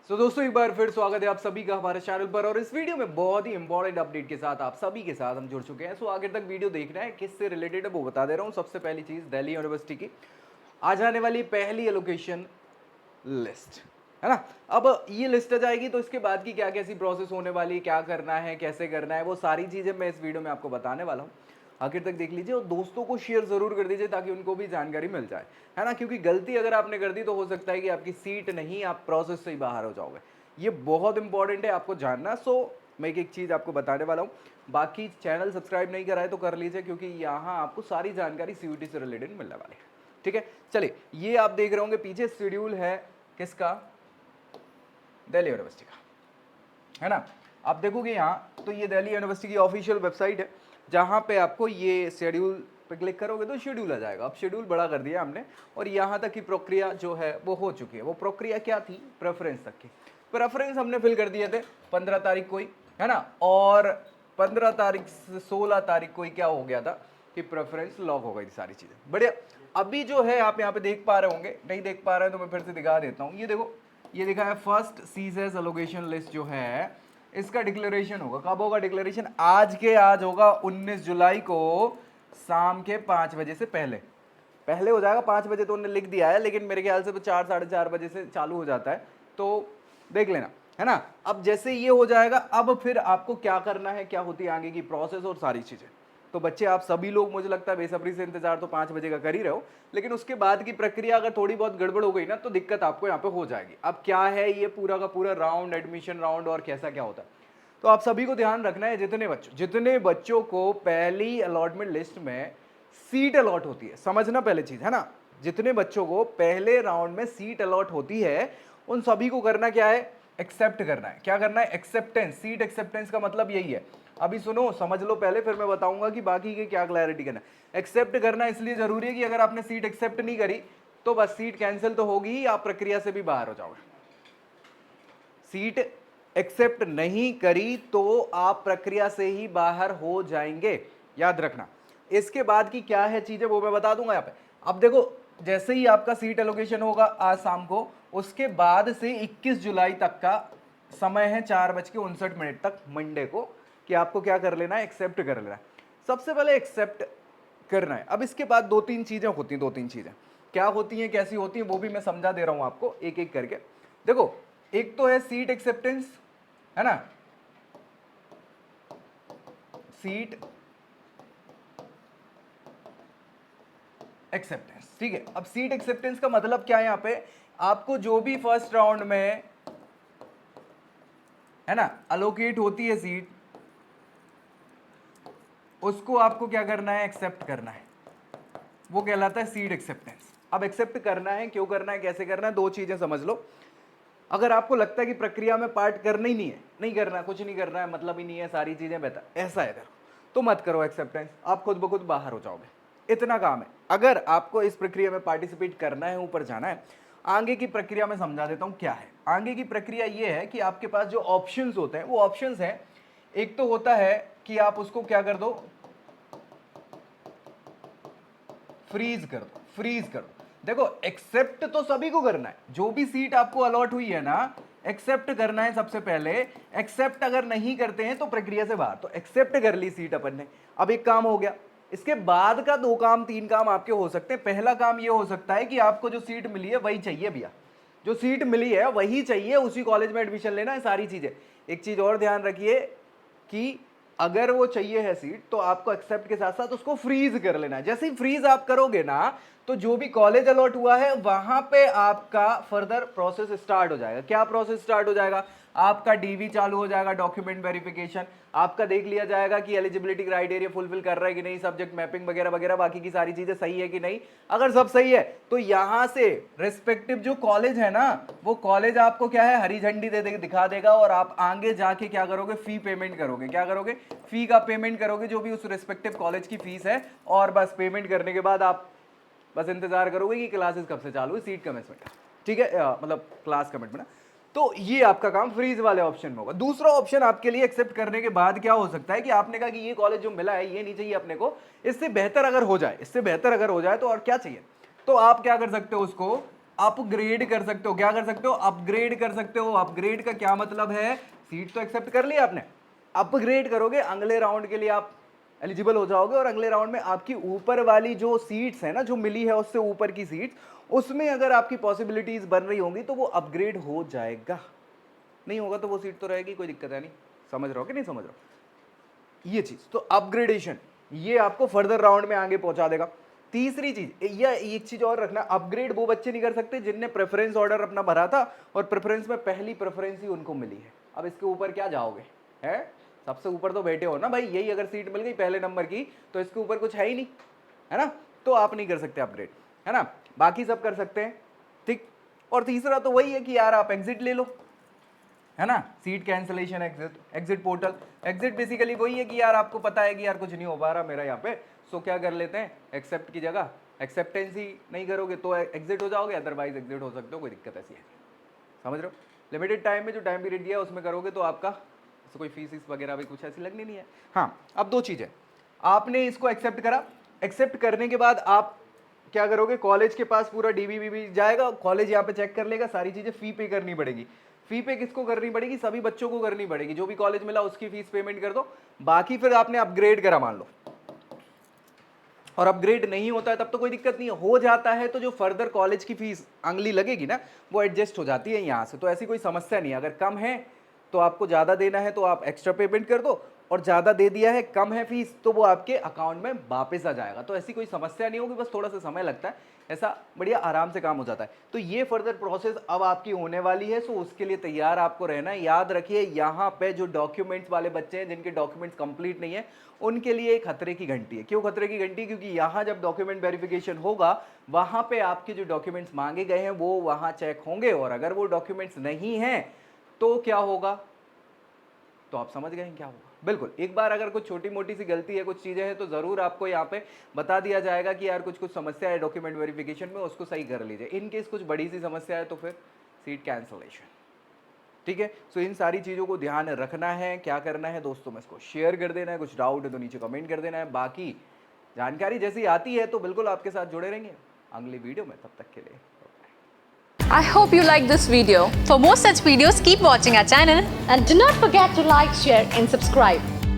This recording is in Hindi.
दोस्तों एक बार फिर स्वागत है आप सभी का हमारे चैनल पर। और इस वीडियो में बहुत ही इंपॉर्टेंट अपडेट के साथ आप सभी के साथ हम जुड़ चुके हैं। आगे तक वीडियो देखना है, किससे रिलेटेड है वो बता दे रहा हूँ। सबसे पहली चीज, दिल्ली यूनिवर्सिटी की आ जाने वाली पहली एलोकेशन लिस्ट है ना। अब ये लिस्ट आ जाएगी तो इसके बाद की क्या कैसी प्रोसेस होने वाली है, क्या करना है, कैसे करना है, वो सारी चीजें मैं इस वीडियो में आपको बताने वाला हूँ। आखिर तक देख लीजिए और दोस्तों को शेयर जरूर कर दीजिए ताकि उनको भी जानकारी मिल जाए, है ना। क्योंकि गलती अगर आपने कर दी तो हो सकता है कि आपकी सीट नहीं, आप प्रोसेस से ही बाहर हो जाओगे। ये बहुत इंपॉर्टेंट है आपको जानना। मैं एक चीज आपको बताने वाला हूँ। बाकी चैनल सब्सक्राइब नहीं करा है तो कर लीजिए, क्योंकि यहाँ आपको सारी जानकारी सीयूटी से रिलेटेड मिलने वाली है। ठीक है, चलिए ये आप देख रहे होंगे पीछे शेड्यूल है किसका, दिल्ली यूनिवर्सिटी का, है ना। आप देखोगे यहाँ तो ये दिल्ली यूनिवर्सिटी की ऑफिशियल वेबसाइट है, जहाँ पे आपको ये शेड्यूल पे क्लिक करोगे तो शेड्यूल आ जाएगा। अब शेड्यूल बड़ा कर दिया हमने और यहाँ तक की प्रक्रिया जो है वो हो चुकी है। वो प्रक्रिया क्या थी, प्रेफरेंस तक की। प्रेफरेंस हमने फिल कर दिए थे 15 तारीख को ही, है ना। और 15 तारीख से 16 तारीख को ही क्या हो गया था कि प्रेफरेंस लॉक हो गई थी सारी चीज़ें। बढ़िया। अभी जो है आप यहाँ पे देख पा रहे होंगे, नहीं देख पा रहे हैं तो मैं फिर से दिखा देता हूँ। ये देखो, ये लिखा है फर्स्ट सीजेस एलोकेशन लिस्ट जो है इसका डिक्लेरेशन होगा। कब होगा डिक्लेरेशन? आज होगा 19 जुलाई को शाम के 5 बजे से पहले। पहले हो जाएगा 5 बजे तो उन्होंने लिख दिया है, लेकिन मेरे ख्याल से तो 4 साढ़े 4 बजे से चालू हो जाता है, तो देख लेना, है ना। अब जैसे ये हो जाएगा, अब फिर आपको क्या करना है, क्या होती है आगे की प्रोसेस और सारी चीजें। तो बच्चे आप सभी लोग मुझे लगता है बेसब्री से इंतजार तो 5 बजे का कर ही रहे हो, लेकिन उसके बाद की प्रक्रिया अगर थोड़ी बहुत गड़बड़ हो गई ना तो दिक्कत आपको यहाँ पे हो जाएगी। अब क्या है ये पूरा का पूरा राउंड, एडमिशन राउंड और कैसा क्या होता है, तो आप सभी को ध्यान रखना है। जितने बच्चों को पहली अलॉटमेंट लिस्ट में सीट अलॉट होती है, समझना पहले चीज, है ना। जितने बच्चों को पहले राउंड में सीट अलॉट होती है उन सभी को करना क्या है, एक्सेप्ट करना है। क्या करना है? एक्सेप्टेंस। सीट एक्सेप्टेंस का मतलब यही है। अभी सुनो, समझ लो पहले, फिर मैं बताऊंगा कि बाकी के क्या क्लैरिटी करना है। एक्सेप्ट करना इसलिए जरूरी है कि अगर आपने सीट एक्सेप्ट नहीं करी तो बस सीट कैंसिल तो होगी ही, आप प्रक्रिया से भी बाहर हो जाओगे। सीट एक्सेप्ट नहीं करी तो आप प्रक्रिया से ही बाहर हो जाएंगे, याद रखना। इसके बाद की क्या है चीजें वो मैं बता दूंगा यहाँ पे। अब देखो, जैसे ही आपका सीट एलोकेशन होगा आज शाम को, उसके बाद से 21 जुलाई तक का समय है 4:59 तक मंडे को, कि आपको क्या कर लेना है, एक्सेप्ट कर लेना है। सबसे पहले एक्सेप्ट करना है। अब इसके बाद दो तीन चीजें होती हैं, दो तीन चीजें क्या होती हैं, कैसी होती हैं, वो भी मैं समझा दे रहा हूं आपको एक एक करके। देखो, एक तो है सीट एक्सेप्टेंस, है ना, सीट एक्सेप्टेंस। ठीक है, अब सीट एक्सेप्टेंस का मतलब क्या है, यहां पे आपको जो भी फर्स्ट राउंड में, है ना, अलोकेट होती है सीट, उसको आपको क्या करना है, एक्सेप्ट करना है। वो कहलाता है सीट एक्सेप्टेंस। अब एक्सेप्ट करना है, क्यों करना है, कैसे करना है, दो चीजें समझ लो। अगर आपको लगता है कि प्रक्रिया में पार्ट करना ही नहीं है, नहीं करना, कुछ नहीं करना है, मतलब ही नहीं है, सारी चीजें बेहतर, ऐसा है तो मत करो एक्सेप्टेंस, आप खुद ब खुद बाहर हो जाओगे। इतना काम है। अगर आपको इस प्रक्रिया में पार्टिसिपेट करना है, ऊपर जाना है, आगे की प्रक्रिया में समझा देता हूं क्या है। आगे की प्रक्रिया यह है कि आपके पास जो ऑप्शंस होते हैं वो ऑप्शंस हैं। एक तो होता है कि आप उसको क्या कर दो, फ्रीज कर दो, फ्रीज कर दो। देखो, एक्सेप्ट तो सभी को करना है, जो भी सीट आपको अलॉट हुई है ना, एक्सेप्ट करना है सबसे पहले। एक्सेप्ट अगर नहीं करते हैं तो प्रक्रिया से बाहर। तो एक्सेप्ट कर ली सीट अपन ने, अब एक काम हो गया। इसके बाद का दो काम, तीन काम आपके हो सकते हैं। पहला काम यह हो सकता है कि आपको जो सीट मिली है वही चाहिए भैया, जो सीट मिली है वही चाहिए, उसी कॉलेज में एडमिशन लेना है, सारी चीजें। एक चीज और ध्यान रखिए कि अगर वो चाहिए है सीट तो आपको एक्सेप्ट के साथ साथ उसको फ्रीज कर लेना है। जैसे ही फ्रीज आप करोगे ना तो जो भी कॉलेज अलॉट हुआ है वहां पे आपका फर्दर प्रोसेस स्टार्ट हो जाएगा। क्या प्रोसेस स्टार्ट हो जाएगा? आपका डीवी चालू हो जाएगा, डॉक्यूमेंट वेरिफिकेशन। आपका देख लिया जाएगा कि एलिजिबिलिटी क्राइटेरिया फुलफिल कर रहा है कि नहीं, सब्जेक्ट मैपिंग वगैरह वगैरह, बाकी की सारी चीजें सही है कि नहीं। अगर सब सही है तो यहां से रिस्पेक्टिव जो कॉलेज है ना, वो कॉलेज आपको क्या है, हरी झंडी दे दिखा देगा और आप आगे जाके क्या करोगे, फी पेमेंट करोगे। क्या करोगे? फी का पेमेंट करोगे, जो भी उस रिस्पेक्टिव कॉलेज की फीस है। और बस पेमेंट करने के बाद आप बस इंतजार करोगे कि क्लासेस कब से चालू है, सीट कमेंसमेंट, ठीक है, मतलब क्लास कमेंसमेंट। तो ये आपका काम फ्रीज वाले ऑप्शन में होगा। दूसरा ऑप्शन आपके लिए एक्सेप्ट करने के बाद क्या हो सकता है कि आपने कहा कि ये कॉलेज जो मिला है ये नहीं चाहिए अपने को, इससे बेहतर अगर हो जाए, इससे बेहतर अगर हो जाए तो और क्या चाहिए, तो आप क्या कर सकते हो, उसको अपग्रेड कर सकते हो। क्या कर सकते हो? अपग्रेड कर सकते हो। अपग्रेड का क्या मतलब है? सीट तो एक्सेप्ट कर लिया आपने, अपग्रेड करोगे, अगले राउंड के लिए आप एलिजिबल हो जाओगे और अगले राउंड में आपकी ऊपर वाली जो सीट्स है ना, जो मिली है उससे ऊपर की सीट्स, उसमें अगर आपकी पॉसिबिलिटीज बन रही होंगी तो वो अपग्रेड हो जाएगा। नहीं होगा तो वो सीट तो रहेगी, कोई दिक्कत है नहीं। समझ रहे हो कि नहीं समझ रहे हो ये चीज? तो अपग्रेडेशन ये आपको फर्दर राउंड में आगे पहुंचा देगा। तीसरी चीज, या एक चीज और रखना, अपग्रेड वो बच्चे नहीं कर सकते जिनने प्रेफरेंस ऑर्डर अपना भरा था और प्रेफरेंस में पहली प्रेफरेंस ही उनको मिली है। अब इसके ऊपर क्या जाओगे? है सबसे ऊपर तो बैठे हो ना भाई, यही अगर सीट मिल गई पहले नंबर की तो इसके ऊपर कुछ है ही नहीं, है ना? तो आप नहीं कर सकते अपग्रेड, है ना? बाकी सब कर सकते हैं, ठीक। और तीसरा तो वही है कि यार आप एग्जिट ले लो, है ना? Seat cancellation exit, exit portal. Exit basically वही है कि यार आपको पता है कि यार कुछ नहीं हो पा रहा मेरा यहाँ पे, सो क्या कर लेते हैं, एक्सेप्ट की जगह एक्सेप्टेंस ही नहीं करोगे तो एग्जिट हो जाओगे, अदरवाइज एग्जिट हो सकते हो, कोई दिक्कत ऐसी है। समझ रहे हो? लिमिटेड टाइम में जो टाइम पीरियड दिया है उसमें करोगे तो आपका कोई फीस वगैरह भी कुछ ऐसी लगनी नहीं है। हाँ, अब दो चीज़ें, आपने इसको एक्सेप्ट करा, एक्सेप्ट करने के बाद आप क्या करोगे? कॉलेज के पास पूरा डीबी जाएगा, कॉलेज यहाँ पे चेक कर लेगा सारी चीज़ें, फी पे करनी पड़ेगी। फी पे किसको करनी पड़ेगी? सभी बच्चों को करनी पड़ेगी, जो भी कॉलेज मिला उसकी फीस पेमेंट कर दो। बाकी फिर आपने अपग्रेड करा मान लो, और अपग्रेड नहीं होता है तब तो कोई दिक्कत नहीं है, हो जाता है तो जो फर्दर कॉलेज की फीस अगली लगेगी ना वो एडजस्ट हो जाती है यहाँ से, तो ऐसी कोई समस्या नहीं है। अगर कम है तो आपको ज़्यादा देना है तो आप एक्स्ट्रा पेमेंट कर दो, और ज़्यादा दे दिया है, कम है फीस, तो वो आपके अकाउंट में वापस आ जाएगा। तो ऐसी कोई समस्या नहीं होगी, बस थोड़ा सा समय लगता है, ऐसा बढ़िया आराम से काम हो जाता है। तो ये फर्दर प्रोसेस अब आपकी होने वाली है, सो उसके लिए तैयार आपको रहना है। याद रखिए यहाँ पे जो डॉक्यूमेंट्स वाले बच्चे हैं जिनके डॉक्यूमेंट्स कंप्लीट नहीं है उनके लिए एक खतरे की घंटी है। क्यों खतरे की घंटी? क्योंकि यहाँ जब डॉक्यूमेंट वेरिफिकेशन होगा वहाँ पे आपके जो डॉक्यूमेंट्स मांगे गए हैं वो वहाँ चेक होंगे, और अगर वो डॉक्यूमेंट्स नहीं हैं तो क्या होगा? तो आप समझ गए क्या होगा। बिल्कुल, एक बार अगर कुछ छोटी मोटी सी गलती है, कुछ चीज़ें हैं, तो ज़रूर आपको यहाँ पे बता दिया जाएगा कि यार कुछ कुछ समस्या है डॉक्यूमेंट वेरिफिकेशन में, उसको सही कर लीजिए। इन केस कुछ बड़ी सी समस्या है तो फिर सीट कैंसलेशन, ठीक है। सो इन सारी चीज़ों को ध्यान रखना है। क्या करना है दोस्तों में इसको शेयर कर देना है, कुछ डाउट है तो नीचे कमेंट कर देना है। बाकी जानकारी जैसी आती है तो बिल्कुल आपके साथ जुड़े रहेंगे अगली वीडियो में। तब तक के लिए I hope you like this video. For more such videos, keep watching our channel. And do not forget to like, share and subscribe.